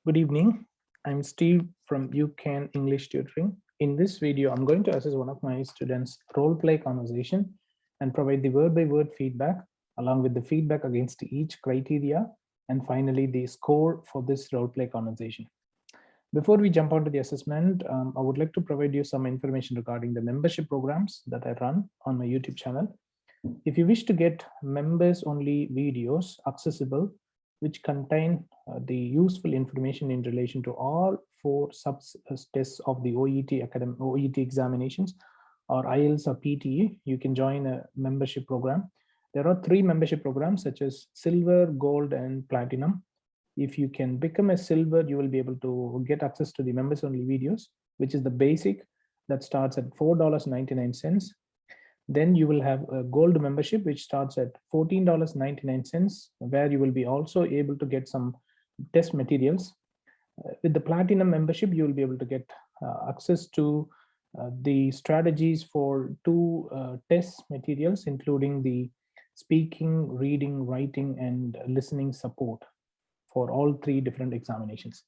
Good evening. I'm Steve from UCAN English Tutoring. In this video, I'm going to assess one of my students' role play conversation and provide the word-by-word feedback along with the feedback against each criteria and finally the score for this role play conversation. Before we jump onto the assessment, I would like to provide you some information regarding the membership programs that I run on my YouTube channel. If you wish to get members-only videos accessible, which contain the useful information in relation to all four sub-tests of the OET examinations, or IELTS or PTE, you can join a membership program. There are 3 membership programs such as Silver, Gold, and Platinum. If you can become a Silver, you will be able to get access to the members-only videos, which is the basic that starts at $4.99. Then you will have a gold membership, which starts at $14.99, where you will be also able to get some test materials. With the platinum membership, you will be able to get access to the strategies for 2 test materials, including the speaking, reading, writing, and listening support for all 3 different examinations.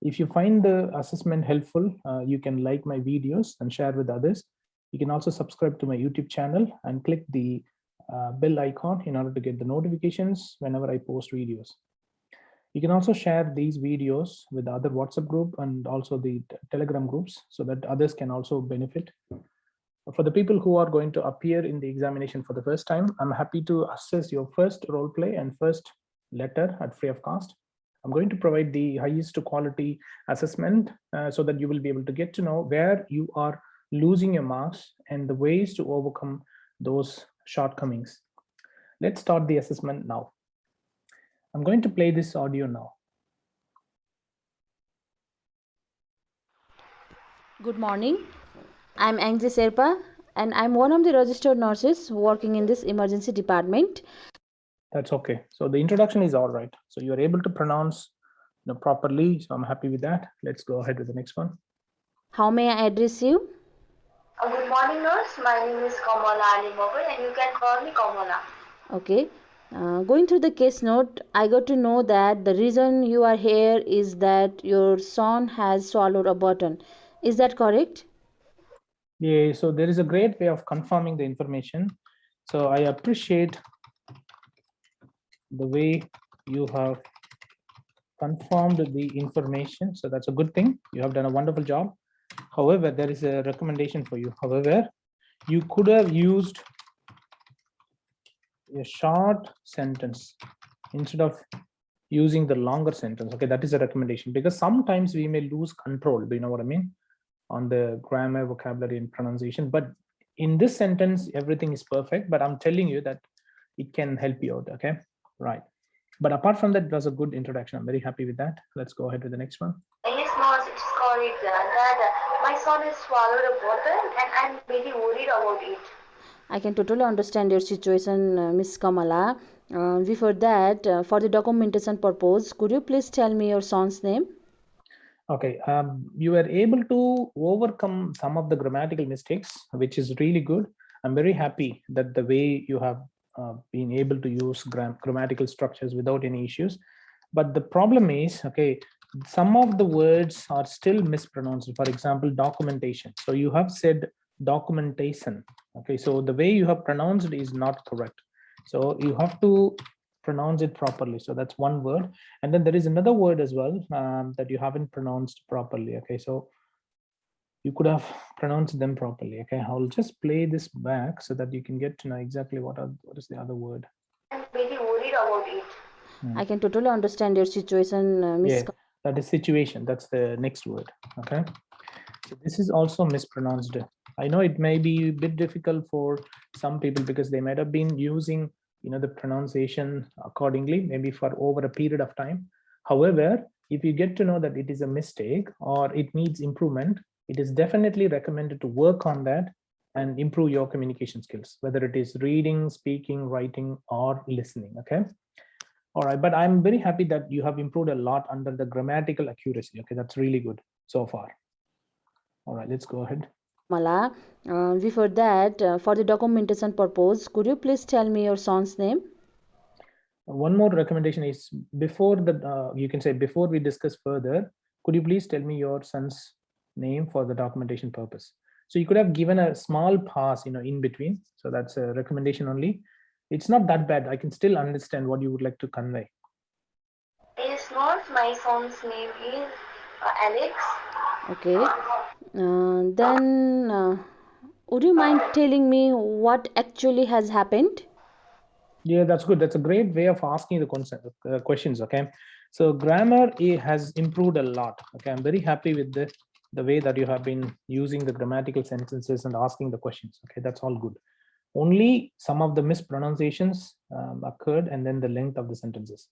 If you find the assessment helpful, you can like my videos and share with others. You can also subscribe to my YouTube channel and click the bell icon in order to get the notifications whenever I post videos. You can also share these videos with the other WhatsApp group and also the Telegram groups so that others can also benefit. For the people who are going to appear in the examination for the first time, I'm happy to assess your first role play and first letter at free of cost. I'm going to provide the highest quality assessment so that you will be able to get to know where you are losing your marks and the ways to overcome those shortcomings. Let's start the assessment now. I'm going to play this audio now. Good morning. I'm Angji Serpa and I'm one of the registered nurses working in this emergency department. That's okay. So the introduction is all right. So you're able to pronounce properly. So I'm happy with that. Let's go ahead with the next one. How may I address you? Good morning, nurse. My name is Kamala Ali Mogal and you can call me Kamala. Okay. Going through the case note, I got to know that the reason you are here is that your son has swallowed a button. Is that correct? Yeah, so there is a great way of confirming the information. So I appreciate the way you have confirmed the information. So that's a good thing. You have done a wonderful job. However, there is a recommendation for you. However, you could have used a short sentence instead of using the longer sentence. Okay, that is a recommendation, because sometimes we may lose control, do you know what I mean, on the grammar, vocabulary, and pronunciation. But in this sentence, everything is perfect, but I'm telling you that it can help you out. Okay, right. But apart from that, it was a good introduction. I'm very happy with that. Let's go ahead with the next one. Yes, nurse, it's correct that my son has swallowed a bottle and I'm very worried about it. I can totally understand your situation, Miss Kamala. Before that, for the documentation purpose, could you please tell me your son's name? Okay, you were able to overcome some of the grammatical mistakes, which is really good. I'm very happy that the way you have been able to use grammatical structures without any issues. But the problem is, okay, some of the words are still mispronounced. For example, documentation. So you have said documentation. Okay, so the way you have pronounced is not correct. So you have to pronounce it properly. So that's one word. And then there is another word as well that you haven't pronounced properly. Okay, so you could have pronounced them properly. Okay, I'll just play this back so that you can get to know exactly what is the other word. I'm very worried about it. I can totally understand your situation, Miss. Yeah, that is situation. That's the next word. Okay, so this is also mispronounced. I know it may be a bit difficult for some people because they might have been using the pronunciation accordingly, maybe for over a period of time. However, if you get to know that it is a mistake or it needs improvement, it is definitely recommended to work on that and improve your communication skills, whether it is reading, speaking, writing, or listening. Okay, all right, but I'm very happy that you have improved a lot under the grammatical accuracy. Okay, that's really good so far. All right, let's go ahead. Mala, before that, for the documentation purpose, could you please tell me your son's name? One more recommendation is before the you can say before we discuss further, could you please tell me your son's name for the documentation purpose? So you could have given a small pause, in between. So that's a recommendation only. It's not that bad. I can still understand what you would like to convey. Yes, not my son's name is Alex. Okay. Then would you mind telling me what actually has happened? Yeah, that's good. That's a great way of asking the questions. Okay, so grammar has improved a lot. Okay, I'm very happy with the way that you have been using the grammatical sentences and asking the questions. Okay, that's all good. Only some of the mispronunciations occurred, and then the length of the sentences.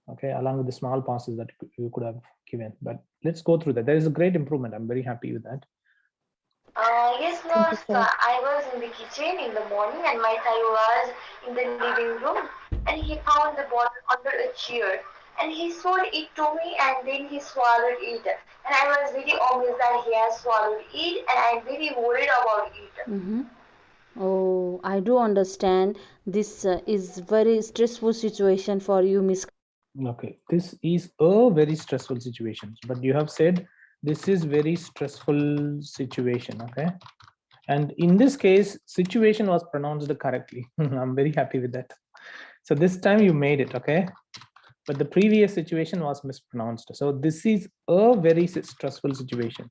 Okay, along with the small pauses that you could have given. But let's go through that. There is a great improvement. I'm very happy with that. Yes, Thank you, nurse. sir. I was in the kitchen in the morning, and my child was in the living room, and he found the bottle under a chair, and he showed it to me, and then he swallowed it, and I was very amazed that he has swallowed it, and I'm very worried about it. Mm-hmm. Oh, I do understand. This is very stressful situation for you, Miss. Okay, this is a very stressful situation, but you have said this is very stressful situation. Okay, and in this case, situation was pronounced correctly. I'm very happy with that. So this time you made it. Okay, but the previous situation was mispronounced. So this is a very stressful situation.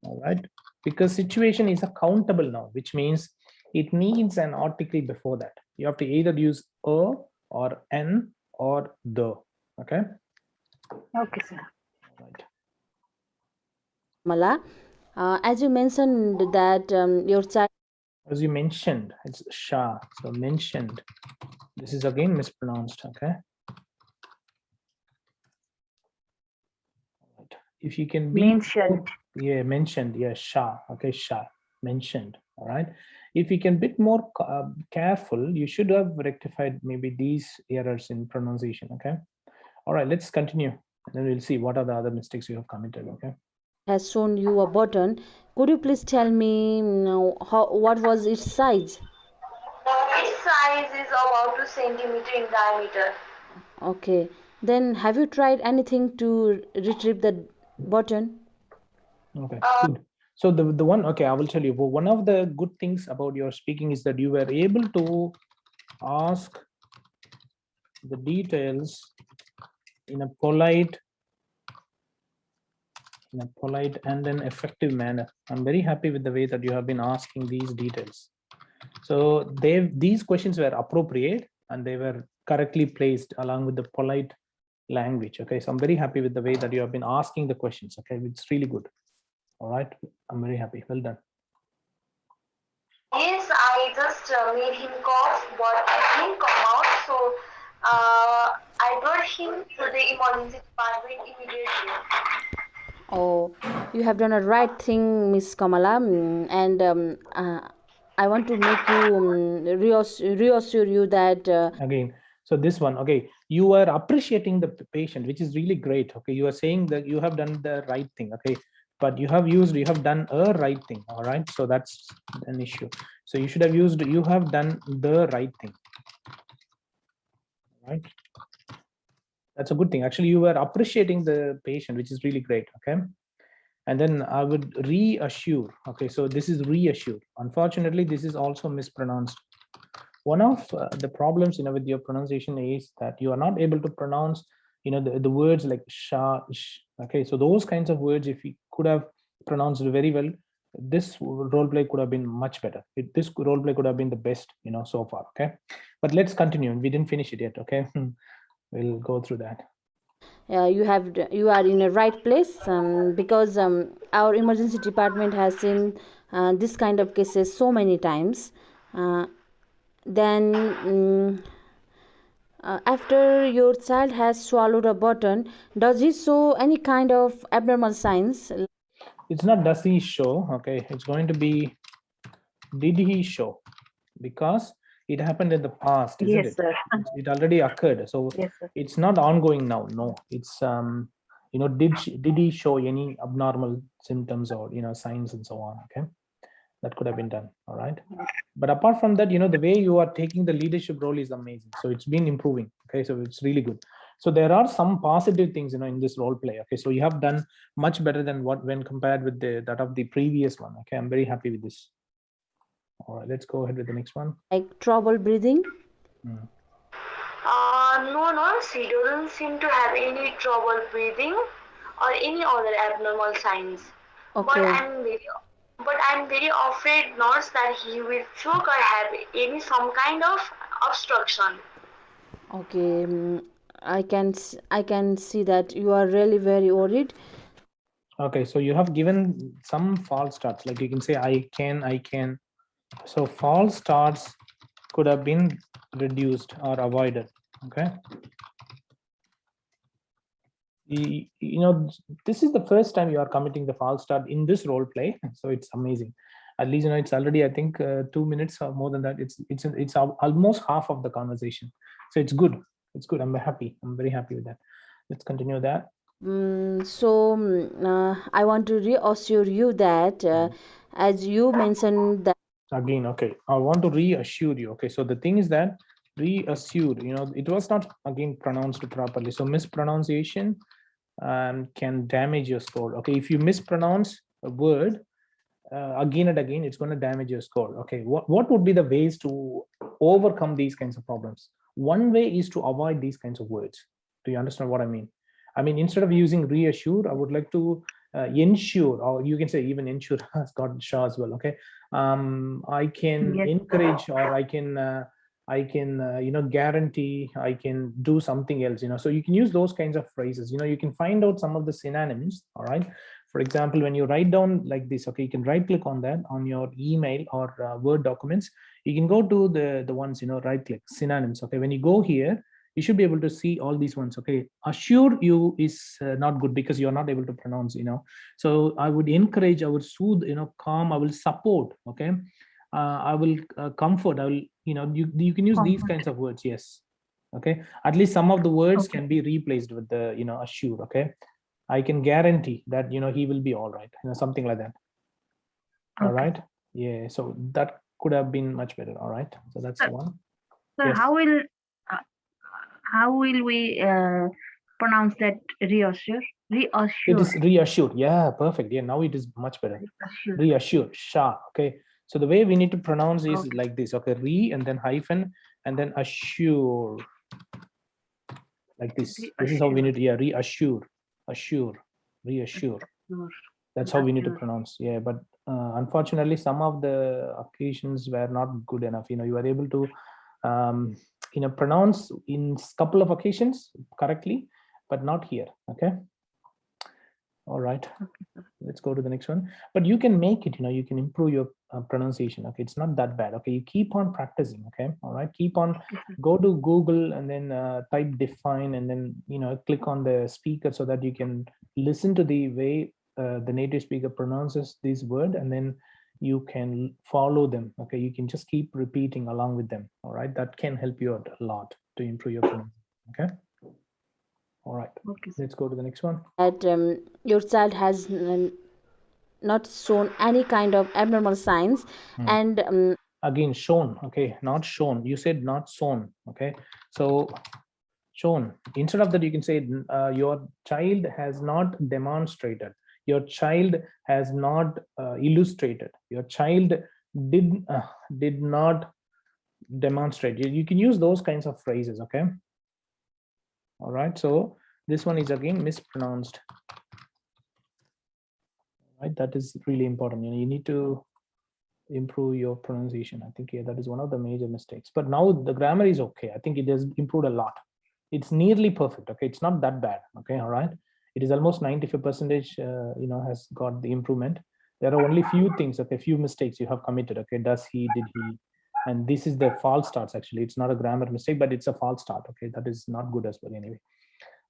All right, because situation is a countable now, which means it needs an article before that. You have to either use a or an or the. Okay. Okay, sir. Right. Mala, as you mentioned that your child. As you mentioned, it's sha. So mentioned. This is again mispronounced. Okay. Right. If you can be Mentioned. yeah, mentioned. Yeah, sha. Okay, sha. Mentioned. All right. If you can bit more careful, you should have rectified maybe these errors in pronunciation. Okay. All right. Let's continue, and then we'll see what are the other mistakes you have committed. Okay. Has shown you a button. Could you please tell me what was its size? Its size is about 2 centimeter in diameter. Okay. Then have you tried anything to retrieve the button? Okay. Good. So the one, okay, I will tell you. One of the good things about your speaking is that you were able to ask the details in a polite and an effective manner. I'm very happy with the way that you have been asking these details. So these questions were appropriate and they were correctly placed along with the polite language. Okay, so I'm very happy with the way that you have been asking the questions. Okay, it's really good. All right, I'm very happy. Well done. Yes, I just made him cough, but it didn't come out, so I brought him to the emergency department immediately. Oh, you have done a right thing, Miss Kamala, and I want to make you reassure you that Again, so this one, okay, you are appreciating the patient, which is really great. Okay, you are saying that you have done the right thing. Okay, but you have done a right thing. All right, so that's an issue. So you should have used you have done the right thing. Right, that's a good thing. Actually, you were appreciating the patient, which is really great. Okay, and then I would reassure. Okay, so this is reassure. Unfortunately, this is also mispronounced. One of the problems with your pronunciation is that you are not able to pronounce the words like sha, sh. Okay, so those kinds of words, if you could have pronounced very well, this role play could have been much better. This role play could have been the best so far. Okay, but let's continue. We didn't finish it yet. Okay, we'll go through that. you are in a right place because our emergency department has seen this kind of cases so many times. Then after your child has swallowed a button, does he show any kind of abnormal signs? It's not does he show. Okay, it's going to be did he show, because it happened in the past, isn't Yes, it? sir. It already occurred, so Yes, sir. it's not ongoing now. No, it's did he show any abnormal symptoms or signs and so on. Okay, That could have been done. All right. But apart from that, the way you are taking the leadership role is amazing. So it's been improving. Okay. So it's really good. So there are some positive things, in this role play. Okay. So you have done much better than when compared with that of the previous one. Okay. I'm very happy with this. All right. Let's go ahead with the next one. Like trouble breathing? No, she doesn't seem to have any trouble breathing or any other abnormal signs. But Okay. I'm very afraid not that he will choke or have some kind of obstruction. Okay. I can see that you are really very worried. Okay. So you have given some false starts. Like you can say, I can. So false starts could have been reduced or avoided. Okay. This is the first time you are committing the false start in this role play. So it's amazing. At least, it's already, I think, 2 minutes or more than that. It's almost half of the conversation. So it's good. It's good. I'm happy. I'm very happy with that. Let's continue that. I want to reassure you that as you mentioned that Again, okay, I want to reassure you. Okay, so the thing is that reassure, it was not again pronounced properly. So mispronunciation can damage your score. Okay, if you mispronounce a word again and again, it's going to damage your score. Okay, what would be the ways to overcome these kinds of problems? One way is to avoid these kinds of words. Do you understand what I mean? Instead of using reassure, I would like to ensure, or you can say even ensure has got sure as well. Okay, I can encourage, or I can guarantee, I can do something else. So you can use those kinds of phrases. You can find out some of the synonyms. All right. For example, when you write down like this, okay, you can right click on that on your email or Word documents. You can go to the ones, right click synonyms. Okay, when you go here, you should be able to see all these ones. Okay, assure you is not good because you're not able to pronounce. So I would encourage, I would soothe, calm, I will support. Okay, I will comfort, I will, you can use these kinds of words. Yes. Okay, at least some of the words can be replaced with the assure. Okay, I can guarantee that he will be all right, something like that. All right. Yeah, so that could have been much better. All right, so that's the one. So Yes. how will we pronounce that reassure? It is reassure. Yeah, perfect. Yeah, now it is much better. Reassure. Sha. Okay, so the way we need to pronounce is like this. Okay, re and then hyphen and then assure, like this. This is how we need to, yeah, reassure, assure, reassure. That's how we need to pronounce. Yeah, but unfortunately some of the occasions were not good enough. You are able to pronounce in couple of occasions correctly, but not here. Okay. All right, let's go to the next one. But you can make it, you can improve your pronunciation. Okay, it's not that bad. Okay, you keep on practicing. Okay, all right, keep on, go to Google and then type define and then click on the speaker so that you can listen to the way the native speaker pronounces this word, and then you can follow them. Okay, you can just keep repeating along with them. All right, that can help you out a lot to improve your pronunciation. Okay. All right, let's go to the next one. that your child has not shown any kind of abnormal signs and again, shown. Okay, not shown. You said not shown. Okay, so shown. Instead of that, you can say your child has not demonstrated. Your child has not illustrated. Your child did not demonstrate. You can use those kinds of phrases. Okay. All right. So this one is again mispronounced. Right. That is really important. You need to improve your pronunciation. I think that is one of the major mistakes. But now the grammar is okay. I think it has improved a lot. It's nearly perfect. Okay, it's not that bad. Okay, all right. It is almost 95%. Has got the improvement. There are only few things. Okay, few mistakes you have committed. Okay, does he, did he, and this is the false starts. Actually, it's not a grammar mistake, but it's a false start. Okay, that is not good as well. Anyway,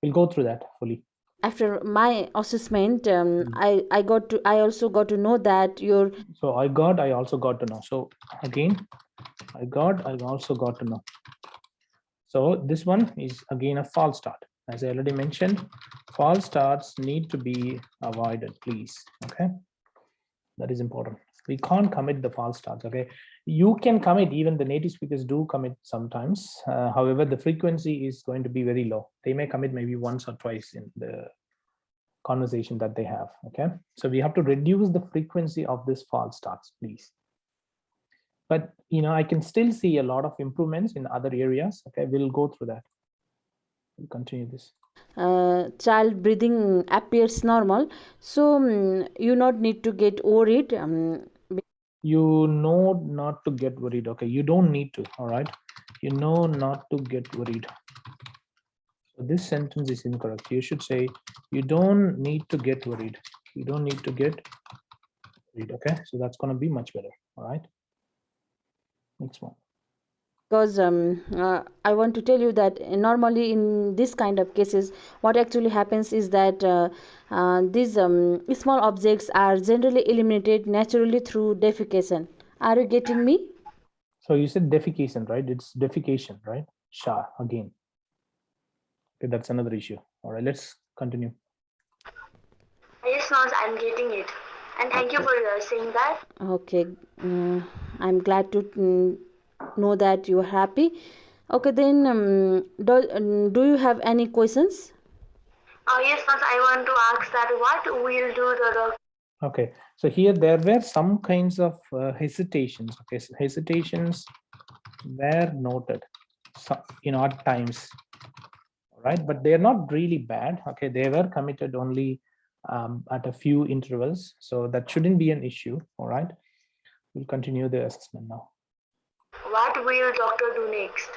we'll go through that fully. after my assessment I also got to know that your so I also got to know. So again, I also got to know. So this one is again a false start. As I already mentioned, false starts need to be avoided, please. Okay, that is important. We can't commit the false starts. Okay, you can commit, even the native speakers do commit sometimes. However, the frequency is going to be very low. They may commit maybe once or twice in the conversation that they have. Okay, so we have to reduce the frequency of this false starts, please. But I can still see a lot of improvements in other areas. Okay, we'll go through that. We'll continue this. Child breathing appears normal, so you not need to get worried. You know not to get worried. Okay, you don't need to. All right, you know not to get worried. So this sentence is incorrect. You should say you don't need to get worried. You don't need to get worried. Okay, so that's going to be much better. All right, next one. Because I want to tell you that normally in this kind of cases, what actually happens is that these small objects are generally eliminated naturally through defecation. Are you getting me? So you said defecation, right? It's defecation, right? Sha again. Okay, that's another issue. All right, let's continue. Yes, Nons, I'm getting it. And thank you for saying that. Okay, I'm glad to know that you are happy. Okay, then do you have any questions? Yes, Nons, I want to ask that what will do the Okay, so here there were some kinds of hesitations. Okay, so hesitations were noted, so, at times. All right, but they're not really bad. Okay, they were committed only at a few intervals, so that shouldn't be an issue. All right, we'll continue the assessment now. What will doctor do next?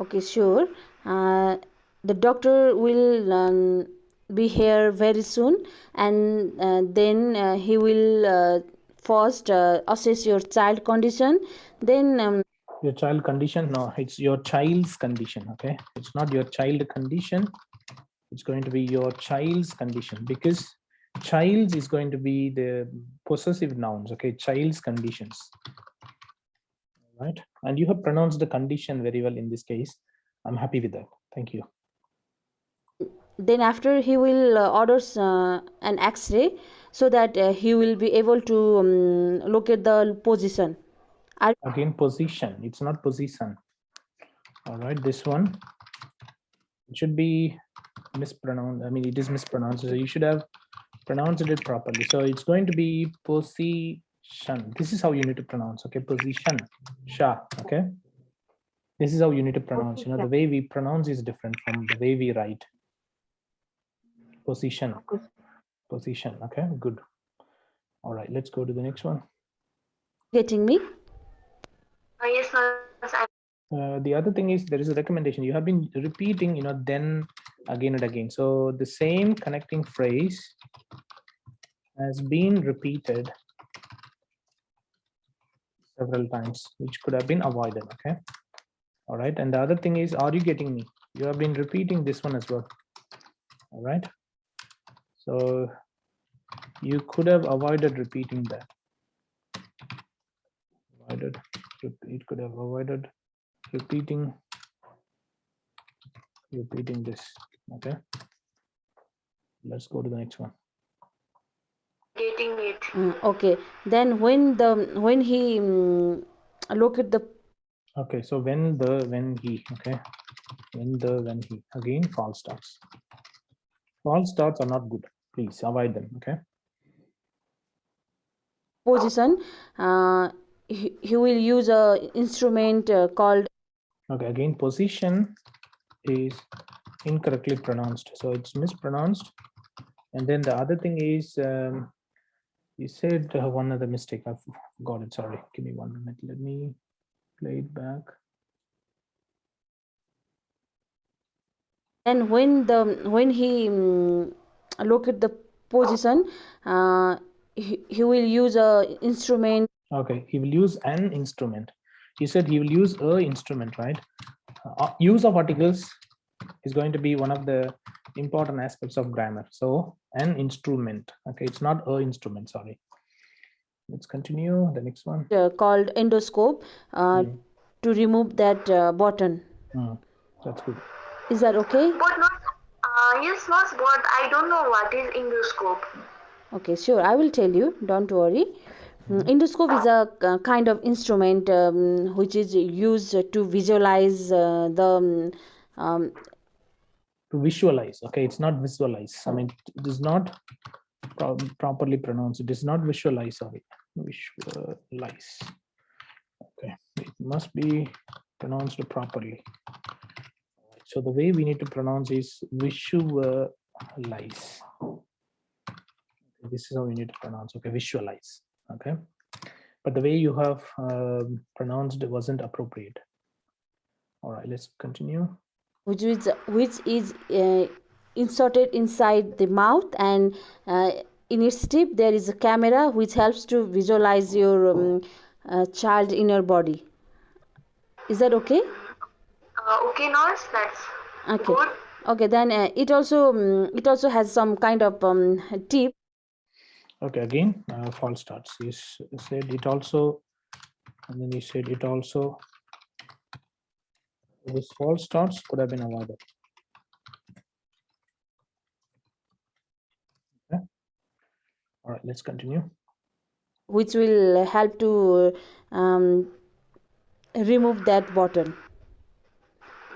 Okay, sure. The doctor will be here very soon, and then he will first assess your child condition. Then your child condition? No, it's your child's condition. Okay, it's not your child condition. It's going to be your child's condition, because child is going to be the possessive nouns. Okay, child's conditions. Right, and you have pronounced the condition very well in this case. I'm happy with that. Thank you. then after he will orders an X-ray, so that he will be able to look at the position. Again, position, it's not position. All right, this one, it should be mispronounced. I mean, it is mispronounced, so you should have pronounced it properly. So it's going to be position. This is how you need to pronounce. Okay, position, sha. Okay, this is how you need to pronounce. The way we pronounce is different from the way we write. Position, position. Okay, good. All right, let's go to the next one. Getting me? Yes, Nons, The other thing is, there is a recommendation. You have been repeating, then again and again. So the same connecting phrase has been repeated several times, which could have been avoided. Okay. All right. And the other thing is, are you getting me? You have been repeating this one as well. All right. So you could have avoided repeating that. It could have avoided repeating this. Okay, let's go to the next one. getting it. Okay, then when he look at the Okay, so when he. Okay, when he, again false starts. False starts are not good. Please avoid them. Okay. position, he will use a instrument called. Okay, again position is incorrectly pronounced, so it's mispronounced. And then the other thing is, you said one other mistake. I forgot it. Sorry, give me 1 minute. Let me play it back. And when he look at the position, he will use a instrument. Okay, he will use an instrument. You said he will use a instrument, right? Use of articles is going to be one of the important aspects of grammar. So an instrument. Okay, it's not a instrument. Sorry. Let's continue the next one. Called endoscope to remove that button. That's good. Is that okay? But not, yes, Nons, but I don't know what is endoscope. Okay, sure. I will tell you. Don't worry. Endoscope is a kind of instrument which is used to visualize To visualize. Okay, it's not visualize. I mean, it is not properly pronounced. It is not visualize. Sorry, visualize. Okay, it must be pronounced properly. So the way we need to pronounce is visualize. This is how we need to pronounce. Okay, visualize. Okay, but the way you have pronounced wasn't appropriate. All right, let's continue. which is inserted inside the mouth, and in its tip there is a camera which helps to visualize your child in your body. Is that okay? Okay, nurse, that's Okay. good. Okay, then it also has some kind of tip. Okay, again, false starts. You said it also, and then you said it also. This false starts could have been avoided. Okay. All right, let's continue. Which will help to remove that button.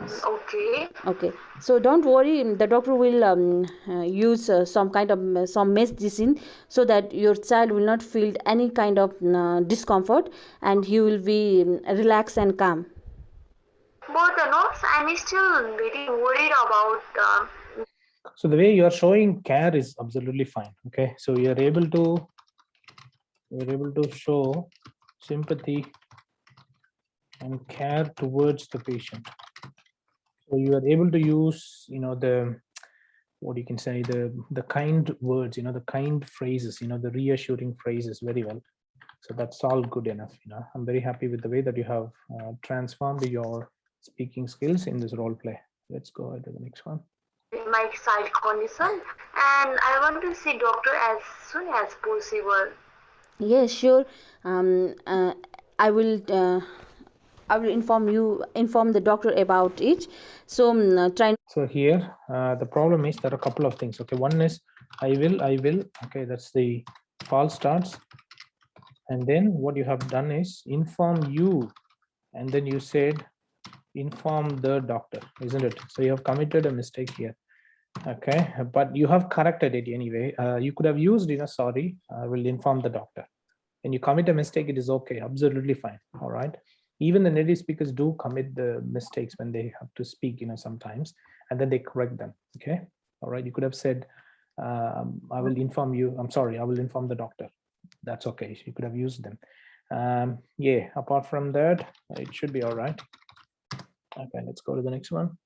Okay. Okay, so don't worry, the doctor will use some kind of some medicine so that your child will not feel any kind of discomfort, and he will be relaxed and calm. But nurse, I'm still very worried about. So the way you are showing care is absolutely fine. Okay, so you're able to show sympathy and care towards the patient. So you are able to use, the, what you can say, the kind words, the kind phrases, the reassuring phrases very well. So that's all good enough. I'm very happy with the way that you have transformed your speaking skills in this role play. Let's go ahead to the next one. My child condition, and I want to see doctor as soon as possible. Yes, sure. I will inform the doctor about it. So try. So here the problem is there are a couple of things. Okay, one is I will. Okay, that's the false starts, and then what you have done is inform you, and then you said inform the doctor, isn't it? So you have committed a mistake here. Okay, but you have corrected it anyway. You could have used, sorry, I will inform the doctor. When you commit a mistake, it is okay, absolutely fine. All right, even the native speakers do commit the mistakes when they have to speak, sometimes, and then they correct them. Okay, all right, you could have said I will inform you, I'm sorry, I will inform the doctor. That's okay, you could have used them. Yeah, apart from that, it should be all right. Okay, let's go to the next one.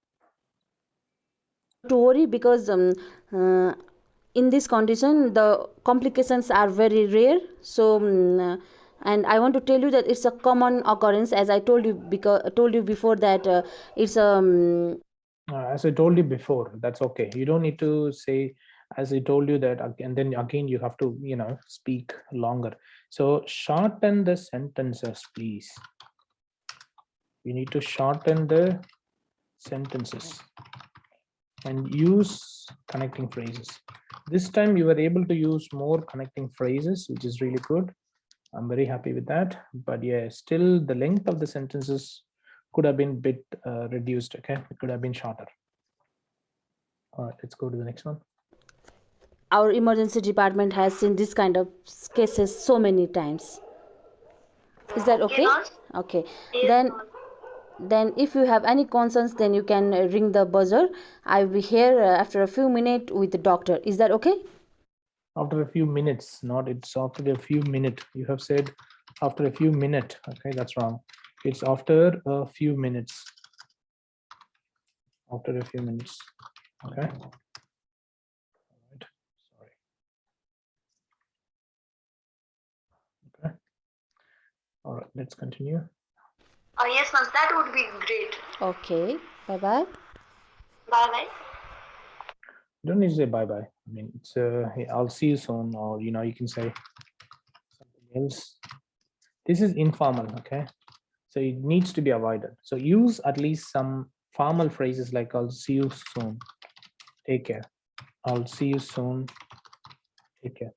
To worry, because in this condition the complications are very rare. So and I want to tell you that it's a common occurrence, as I told you before that it's as I told you before, that's okay. You don't need to say as I told you that, and then again you have to speak longer. So shorten the sentences, please. You need to shorten the sentences and use connecting phrases. This time you were able to use more connecting phrases, which is really good. I'm very happy with that. But yeah, still the length of the sentences could have been a bit reduced. Okay, it could have been shorter. All right, let's go to the next one. our emergency department has seen this kind of cases so many times. Is that okay? Okay, then if you have any concerns, then you can ring the buzzer. I'll be here after a few minutes with the doctor. Is that okay? After a few minutes, not it's after a few minutes. You have said after a few minutes. Okay, that's wrong. It's after a few minutes. After a few minutes. Okay. All right. Sorry. Okay. All right, let's continue. Yes, ma'am, that would be great. Okay, bye bye. Bye bye. You don't need to say bye bye. I mean, it's hey, I'll see you soon, or you can say something else. This is informal, okay? So it needs to be avoided. So use at least some formal phrases like I'll see you soon. Take care. I'll see you soon. Take care.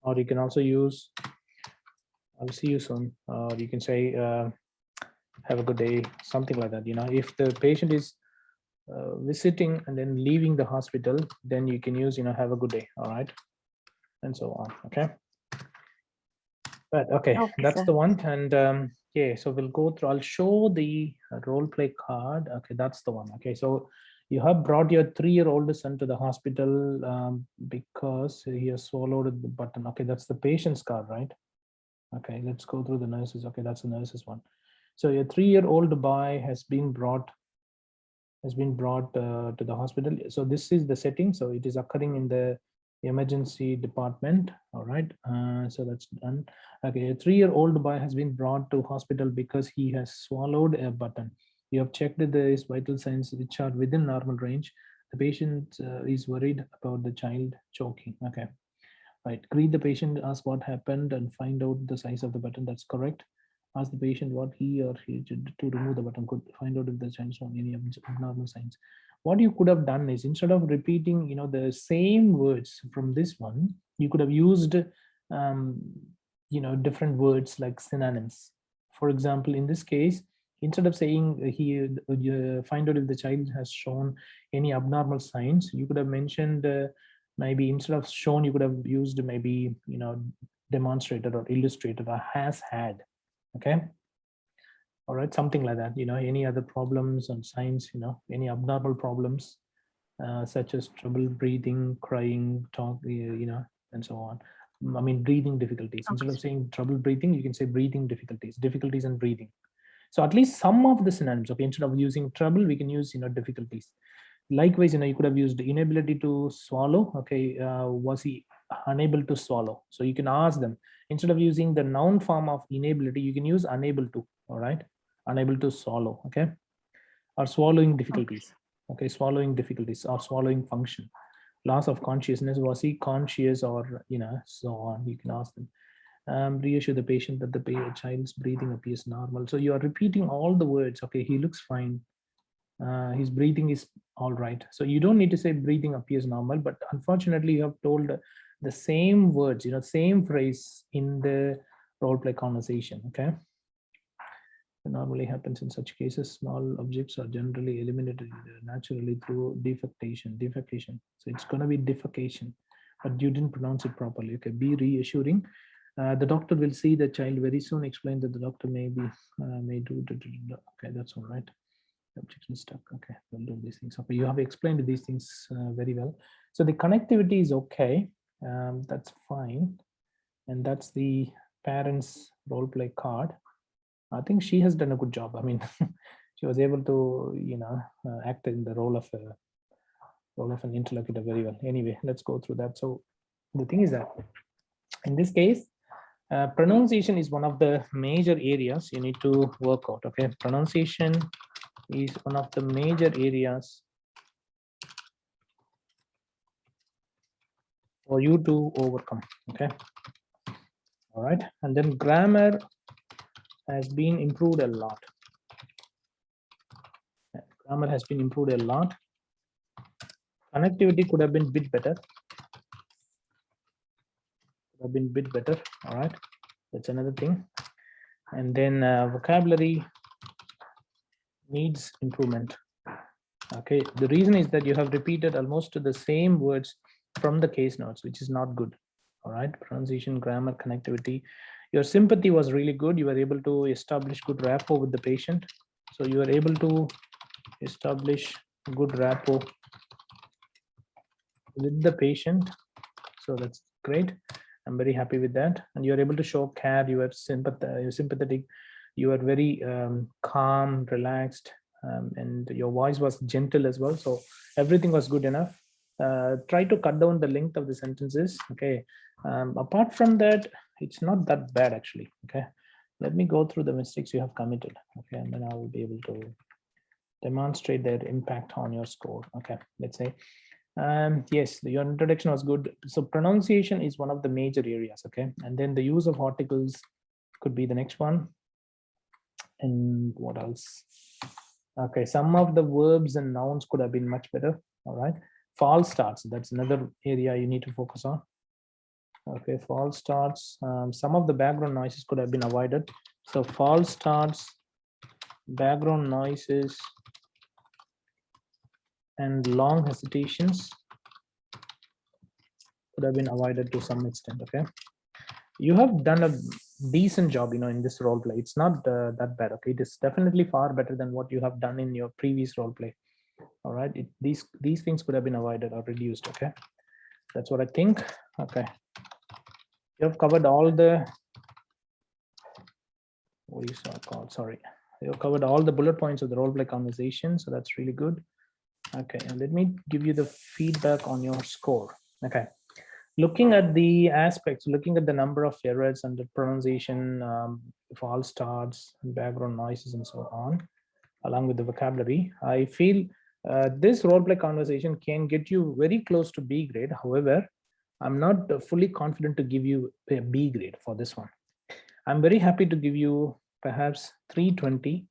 or you can also use I'll see you soon, or you can say have a good day, something like that. If the patient is visiting and then leaving the hospital, then you can use have a good day, all right, and so on. Okay, but okay, Okay, that's sir. the one. And yeah, so we'll go through. I'll show the role play card. Okay, that's the one. Okay, so you have brought your 3-year-old son to the hospital because he has swallowed the button. Okay, that's the patient's card, right? Okay, let's go through the nurses. Okay, that's the nurses one. So your 3-year-old boy has been brought to the hospital. So this is the setting. So it is occurring in the emergency department. All right. So that's done. Okay, a 3-year-old boy has been brought to hospital because he has swallowed a button. You have checked his vital signs which are within normal range. The patient is worried about the child choking. Okay. Right. Greet the patient, ask what happened, and find out the size of the button. That's correct. Ask the patient what he or she did to remove the button. Could find out if the child showing any abnormal signs. What you could have done is, instead of repeating, the same words from this one, you could have used, different words like synonyms. For example, in this case, instead of saying find out if the child has shown any abnormal signs, you could have mentioned. Maybe instead of shown, you could have used maybe demonstrated or illustrated or has had. Okay, all right, something like that. Any other problems and signs, any abnormal problems such as trouble breathing, crying, talk, and so on. I mean, breathing difficulties. Okay, Instead of sir. saying trouble breathing, you can say breathing difficulties in breathing. So at least some of the synonyms. Okay, instead of using trouble, we can use difficulties. Likewise, you could have used inability to swallow. Okay, was he unable to swallow? So you can ask them, instead of using the noun form of inability, you can use unable to. All right, unable to swallow. Okay, or swallowing difficulties. Okay, swallowing difficulties or swallowing function. Loss of consciousness, was he conscious, or so on. You can ask them. Reassure the patient that the child's breathing appears normal. So you are repeating all the words. Okay, he looks fine. His breathing is all right. So you don't need to say breathing appears normal, but unfortunately you have told the same words, same phrase in the role play conversation. Okay, it normally happens in such cases. Small objects are generally eliminated naturally through defecation. So it's going to be defecation, but you didn't pronounce it properly. Okay, be reassuring. The doctor will see the child very soon. Explain that the doctor may do. Okay, that's all right. Objection stuck. Okay, we'll do these things. Okay, you have explained these things very well. So the connectivity is okay. That's fine. And that's the parents role play card. I think she has done a good job. I mean, she was able to, act in the role of an interlocutor very well. Anyway, let's go through that. So the thing is that in this case, pronunciation is one of the major areas you need to work out. Okay, pronunciation is one of the major areas for you to overcome. Okay, all right, and then grammar has been improved a lot. Grammar has been improved a lot. Connectivity could have been a bit better. All right, that's another thing. And then vocabulary needs improvement. Okay, the reason is that you have repeated almost the same words from the case notes, which is not good. All right, pronunciation, grammar, connectivity. Your sympathy was really good. You were able to establish good rapport with the patient. So you were able to establish good rapport with the patient. So that's great. I'm very happy with that. And you're able to show care. You are sympathetic. You are very calm, relaxed, and your voice was gentle as well. So everything was good enough. Try to cut down the length of the sentences. Okay. Apart from that, it's not that bad actually. Okay. Let me go through the mistakes you have committed. Okay, and then I will be able to demonstrate their impact on your score. Okay, let's say. Yes, your introduction was good. So pronunciation is one of the major areas. Okay, and then the use of articles could be the next one. And what else? Okay, some of the verbs and nouns could have been much better. All right, false starts, that's another area you need to focus on. Okay, false starts. Some of the background noises could have been avoided. So false starts, background noises, and long hesitations could have been avoided to some extent. Okay, you have done a decent job, in this role play. It's not that bad. Okay, it is definitely far better than what you have done in your previous role play. All right, these things could have been avoided or reduced. Okay, that's what I think. Okay, you have covered all the, what do you call, sorry, you have covered all the bullet points of the role play conversation, so that's really good. Okay, and let me give you the feedback on your score. Okay, looking at the aspects, looking at the number of errors and the pronunciation, false starts, background noises, and so on, along with the vocabulary, I feel this role play conversation can get you very close to B grade. However, I'm not fully confident to give you a B grade for this one. I'm very happy to give you perhaps 320,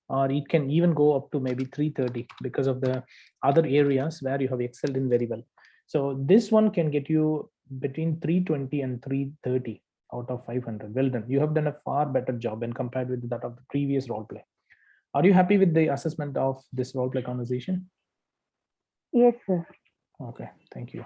or it can even go up to maybe 330 because of the other areas where you have excelled in very well. So this one can get you between 320 and 330 out of 500. Well done. You have done a far better job when compared with that of the previous role play. Are you happy with the assessment of this role play conversation? Yes, sir. Okay, thank you.